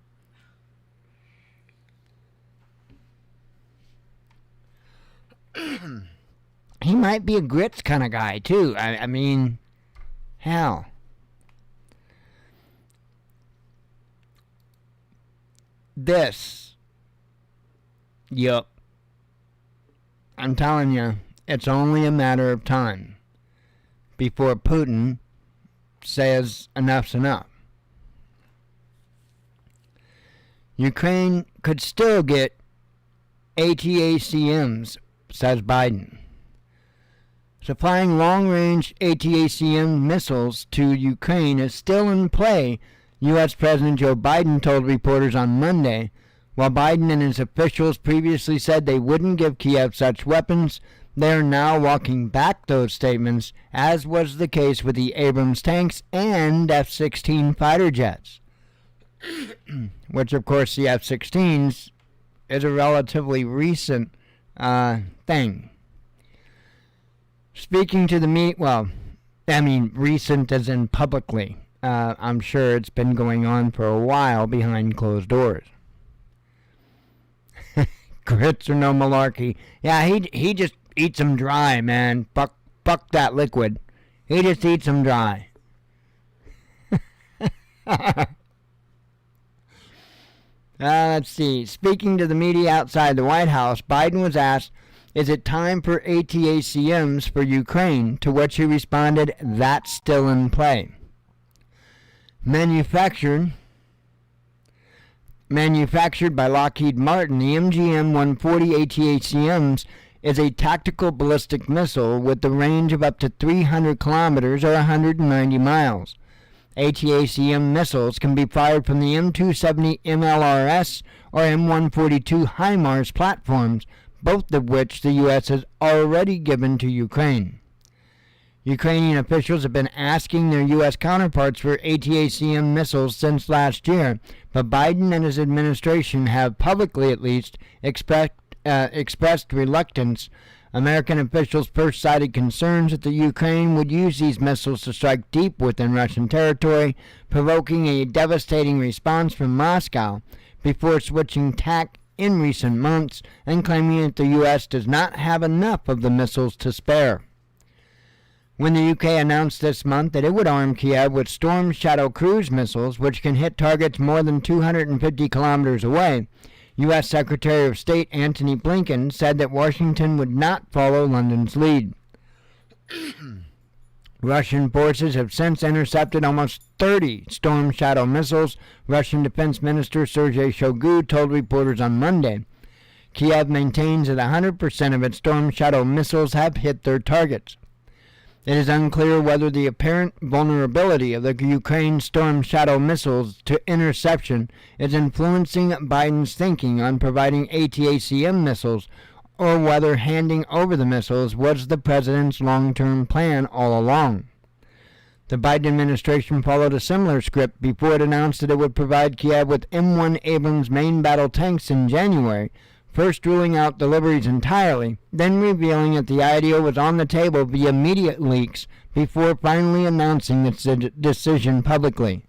He might be a grits kind of guy, too. I mean, hell. Yup. I'm telling you, it's only a matter of time before Putin says enough's enough. Ukraine could still get ATACMs, says Biden. Supplying long-range ATACM missiles to Ukraine is still in play, U.S. President Joe Biden told reporters on Monday. While Biden and his officials previously said they wouldn't give Kiev such weapons, they are now walking back those statements, as was the case with the Abrams tanks and F-16 fighter jets. Which, of course, the F-16s is a relatively recent thing. Speaking to the recent as in publicly. I'm sure it's been going on for a while behind closed doors. Grits or no malarkey. Yeah, he just eats them dry, man. Fuck that liquid. He just eats them dry. Let's see. Speaking to the media outside the White House, Biden was asked, is it time for ATACMs for Ukraine? To which he responded, that's still in play. Manufactured by Lockheed Martin, the MGM-140 ATACMs is a tactical ballistic missile with the range of up to 300 kilometers or 190 miles. ATACM missiles can be fired from the M270 MLRS or M142 HIMARS platforms, both of which the U.S. has already given to Ukraine. Ukrainian officials have been asking their U.S. counterparts for ATACM missiles since last year, but Biden and his administration have, publicly at least, expressed reluctance. American officials first cited concerns that the Ukraine would use these missiles to strike deep within Russian territory, provoking a devastating response from Moscow, before switching tack in recent months and claiming that the U.S. does not have enough of the missiles to spare. When the UK announced this month that it would arm Kiev with Storm Shadow cruise missiles, which can hit targets more than 250 kilometers away, U.S. Secretary of State Antony Blinken said that Washington would not follow London's lead. Russian forces have since intercepted almost 30 Storm Shadow missiles, Russian Defense Minister Sergei Shoigu told reporters on Monday. Kiev maintains that 100% of its Storm Shadow missiles have hit their targets. It is unclear whether the apparent vulnerability of the Ukraine Storm Shadow missiles to interception is influencing Biden's thinking on providing ATACM missiles, or whether handing over the missiles was the president's long-term plan all along. The Biden administration followed a similar script before it announced that it would provide Kiev with M1 Abrams main battle tanks in January, first ruling out deliveries entirely, then revealing that the idea was on the table via media leaks before finally announcing its decision publicly.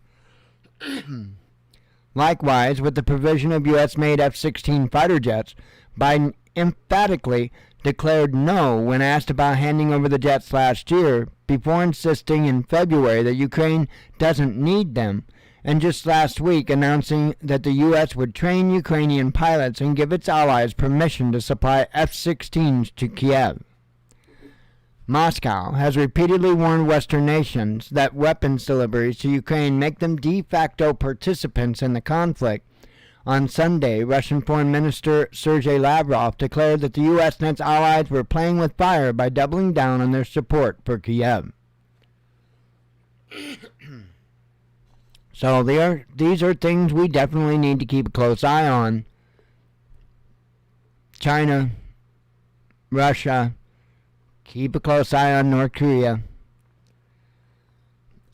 Likewise, with the provision of U.S.-made F-16 fighter jets, Biden emphatically declared no when asked about handing over the jets last year, before insisting in February that Ukraine doesn't need them, and just last week announcing that the U.S. would train Ukrainian pilots and give its allies permission to supply F-16s to Kiev. Moscow has repeatedly warned Western nations that weapons deliveries to Ukraine make them de facto participants in the conflict. On Sunday, Russian Foreign Minister Sergei Lavrov declared that the U.S. and its allies were playing with fire by doubling down on their support for Kiev. So these are things we definitely need to keep a close eye on. China, Russia, keep a close eye on North Korea.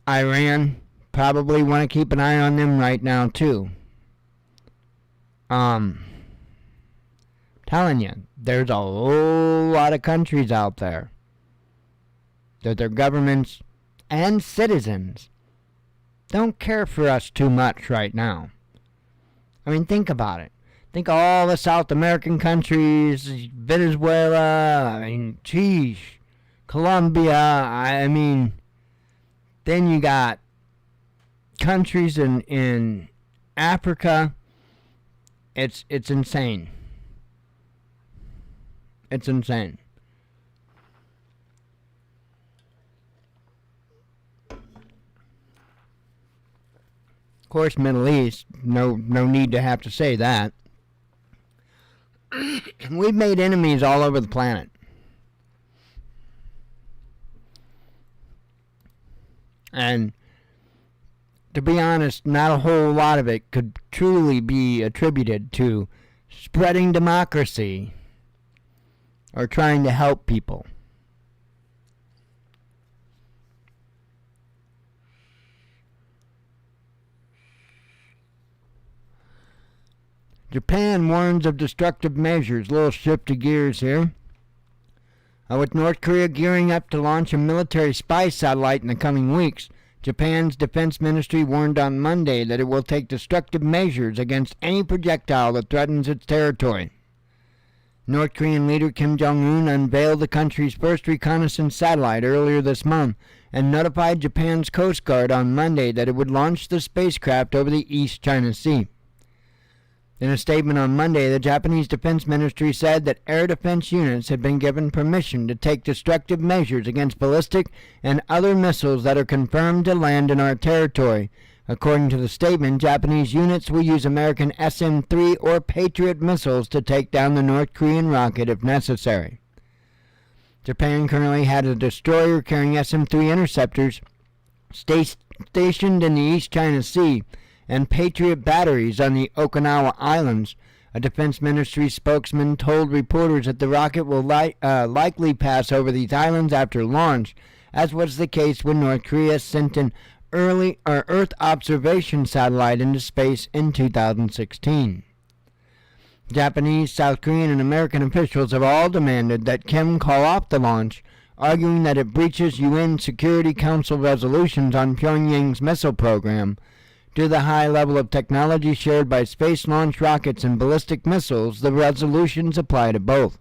Iran, probably want to keep an eye on them right now too. Telling you, there's a whole lot of countries out there that their governments and citizens don't care for us too much right now. I mean, think about it. Think of all the South American countries, Venezuela, Colombia, then you got countries in Africa. It's insane. It's insane. course, Middle East, no need to have to say that. We've made enemies all over the planet. And to be honest, not a whole lot of it could truly be attributed to spreading democracy or trying to help people. Japan warns of destructive measures. Little shift of gears here. With North Korea gearing up to launch a military spy satellite in the coming weeks, Japan's defense ministry warned on Monday that it will take destructive measures against any projectile that threatens its territory. North Korean leader Kim Jong-un unveiled the country's first reconnaissance satellite earlier this month and notified Japan's Coast Guard on Monday that it would launch the spacecraft over the East China Sea. In a statement on Monday, the Japanese Defense Ministry said that air defense units had been given permission to take destructive measures against ballistic and other missiles that are confirmed to land in our territory. According to the statement, Japanese units will use American SM-3 or Patriot missiles to take down the North Korean rocket if necessary. Japan currently had a destroyer carrying SM-3 interceptors stationed in the East China Sea and Patriot batteries on the Okinawa Islands. A defense ministry spokesman told reporters that the rocket will likely pass over these islands after launch, as was the case when North Korea sent an Earth observation satellite into space in 2016. Japanese, South Korean, and American officials have all demanded that Kim call off the launch, arguing that it breaches UN Security Council resolutions on Pyongyang's missile program. Due to the high level of technology shared by space launch rockets and ballistic missiles, the resolutions apply to both.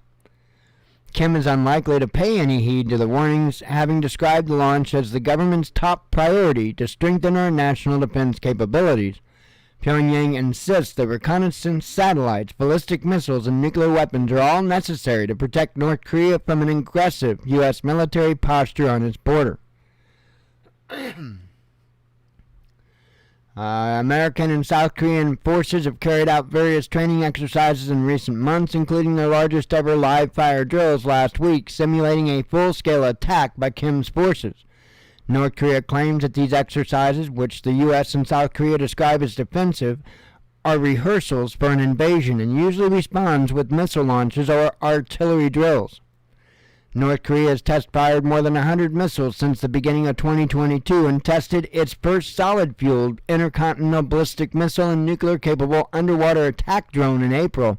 Kim is unlikely to pay any heed to the warnings, having described the launch as the government's top priority to strengthen our national defense capabilities. Pyongyang insists that reconnaissance satellites, ballistic missiles, and nuclear weapons are all necessary to protect North Korea from an aggressive U.S. military posture on its border. American and South Korean forces have carried out various training exercises in recent months, including their largest ever live-fire drills last week, simulating a full-scale attack by Kim's forces. North Korea claims that these exercises, which the U.S. and South Korea describe as defensive, are rehearsals for an invasion and usually responds with missile launches or artillery drills. North Korea has test-fired more than 100 missiles since the beginning of 2022 and tested its first solid-fueled intercontinental ballistic missile and nuclear-capable underwater attack drone in April.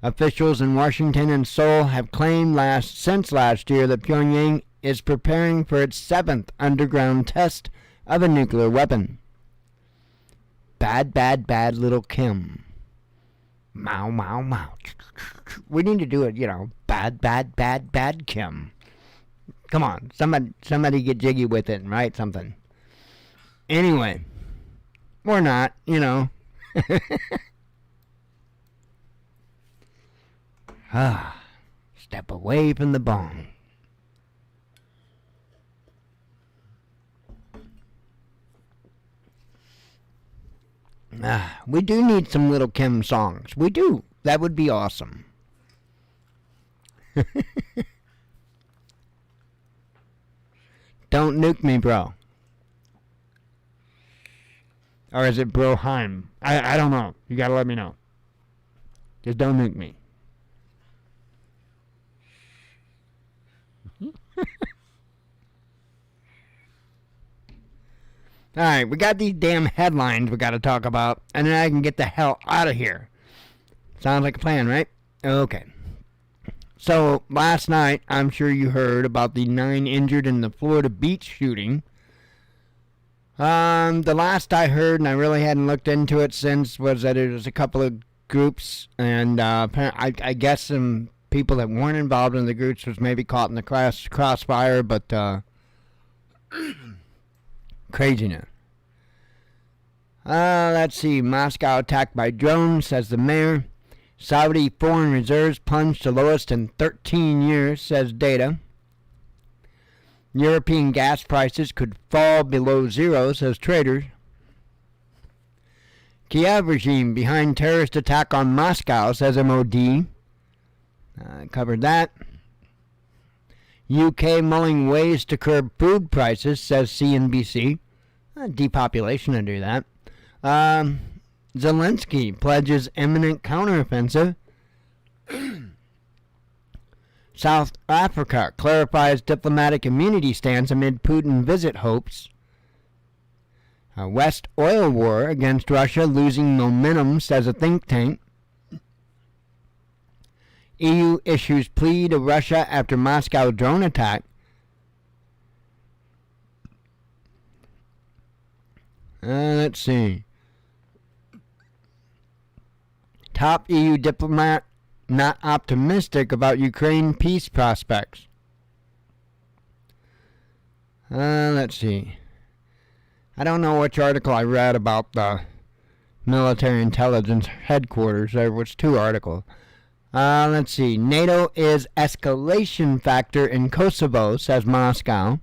Officials in Washington and Seoul have claimed since last year that Pyongyang is preparing for its 7th underground test of a nuclear weapon. Bad, bad, bad little Kim. Mow, mow, mow. We need to do it, bad, bad, bad, bad Kim. Come on, somebody get jiggy with it and write something. Anyway, or not, Step away from the bong. We do need some Little Kim songs. We do. That would be awesome. Don't nuke me, bro. Or is it Broheim? I don't know. You gotta let me know. Just don't nuke me. Alright, we got these damn headlines we gotta talk about, and then I can get the hell out of here. Sounds like a plan, right? Okay. So, last night, I'm sure you heard about the 9 injured in the Florida beach shooting. The last I heard, and I really hadn't looked into it since, was that it was a couple of groups, and I guess some people that weren't involved in the groups was maybe caught in the crossfire, but craziness. Let's see. Moscow attacked by drones, says the mayor. Saudi foreign reserves plunged to lowest in 13 years, says data. European gas prices could fall below zero, says traders. Kiev regime behind terrorist attack on Moscow, says MOD. Covered that. UK mulling ways to curb food prices, says CNBC. Depopulation to do that. Zelensky pledges imminent counteroffensive. South Africa clarifies diplomatic immunity stance amid Putin visit hopes. West oil war against Russia losing momentum, says a think tank. EU issues plea to Russia after Moscow drone attack. Let's see. Top EU diplomat not optimistic about Ukraine peace prospects. Let's see. I don't know which article I read about the military intelligence headquarters. There was 2 articles. Let's see. NATO is escalation factor in Kosovo, says Moscow.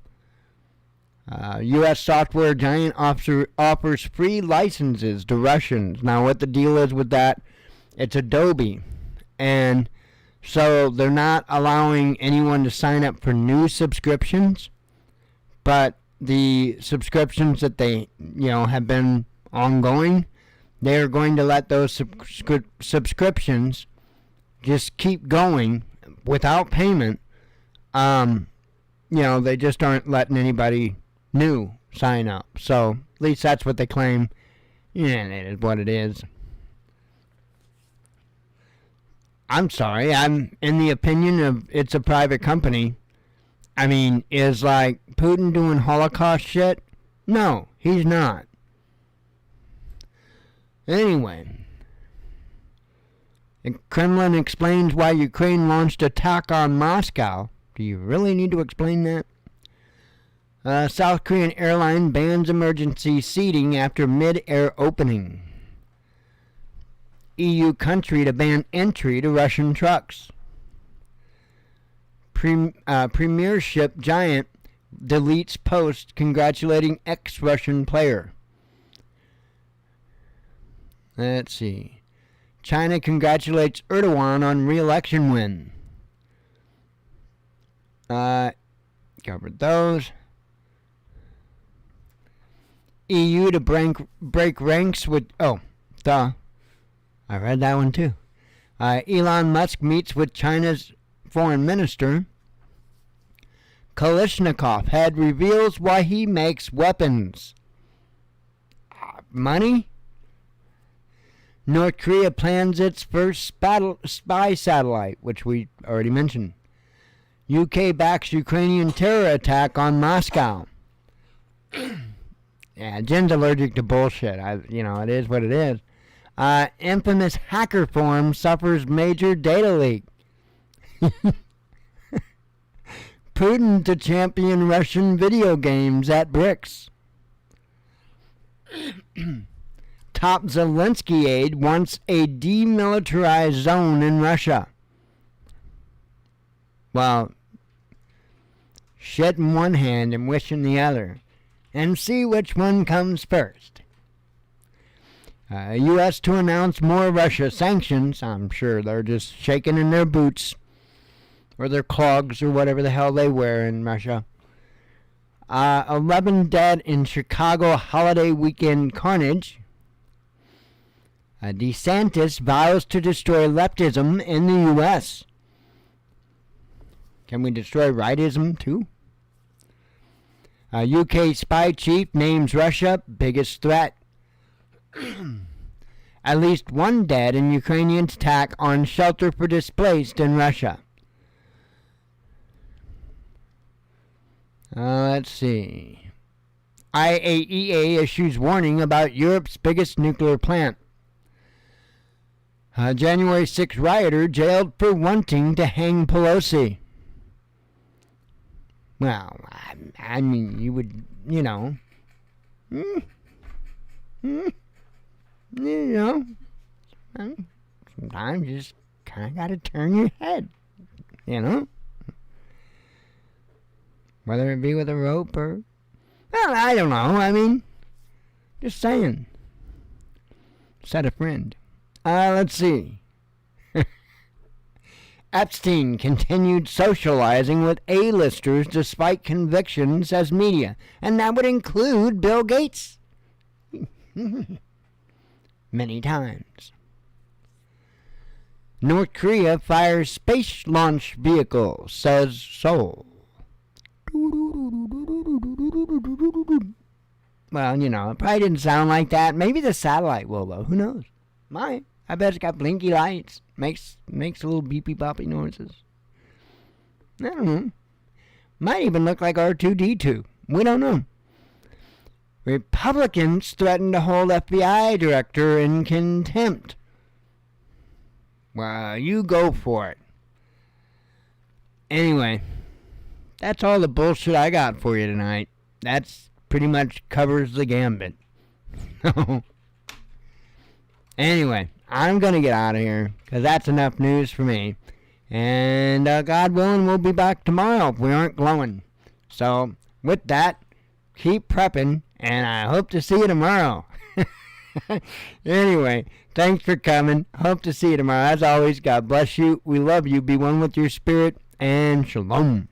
U.S. software giant offers free licenses to Russians. Now, what the deal is with that, it's Adobe. And so they're not allowing anyone to sign up for new subscriptions. But the subscriptions that they, have been ongoing, they're going to let those subscriptions just keep going without payment. They just aren't letting anybody new sign up. So at least that's what they claim. Yeah, it is what it is. I'm sorry, I'm in the opinion of it's a private company. I mean, is like Putin doing Holocaust shit? No, he's not. Anyway, the Kremlin explains why Ukraine launched attack on Moscow. Do you really need to explain that? South Korean airline bans emergency seating after mid-air opening. EU country to ban entry to Russian trucks. Premiership giant deletes post congratulating ex-Russian player. Let's see. China congratulates Erdogan on re-election win. Covered those. EU to break ranks with... I read that one too. Elon Musk meets with China's foreign minister. Kalashnikov head reveals why he makes weapons. Money? North Korea plans its first spy satellite, which we already mentioned. UK backs Ukrainian terror attack on Moscow. Yeah, Jen's allergic to bullshit. It is what it is. Infamous hacker forum suffers major data leak. Putin to champion Russian video games at BRICS. Top Zelensky aide wants a demilitarized zone in Russia. Well, shit in one hand and wish in the other. And see which one comes first. U.S. to announce more Russia sanctions. I'm sure they're just shaking in their boots. Or their clogs or whatever the hell they wear in Russia. 11 dead in Chicago holiday weekend carnage. DeSantis vows to destroy leftism in the U.S. Can we destroy rightism too? UK spy chief names Russia biggest threat. At least 1 dead in Ukrainian attack on shelter for displaced in Russia. Let's see. IAEA issues warning about Europe's biggest nuclear plant. January 6 rioter jailed for wanting to hang Pelosi. Well, I mean, you would, sometimes you just kind of got to turn your head, Whether it be with a rope or, well, I don't know, just saying. said a friend. Let's see. Epstein continued socializing with A-listers despite convictions as media. And that would include Bill Gates. Many times. North Korea fires space launch vehicle, says Seoul. Well, it probably didn't sound like that. Maybe the satellite will, though. Who knows? Might. I bet it's got blinky lights. Makes little beepy boppy noises. I don't know. Might even look like R2-D2. We don't know. Republicans threaten to hold FBI director in contempt. Well, you go for it. Anyway, that's all the bullshit I got for you tonight. That's pretty much covers the gambit. Anyway, I'm going to get out of here because that's enough news for me. And God willing, we'll be back tomorrow if we aren't glowing. So, with that, keep prepping, and I hope to see you tomorrow. Anyway, thanks for coming. Hope to see you tomorrow. As always, God bless you. We love you. Be one with your spirit, and shalom.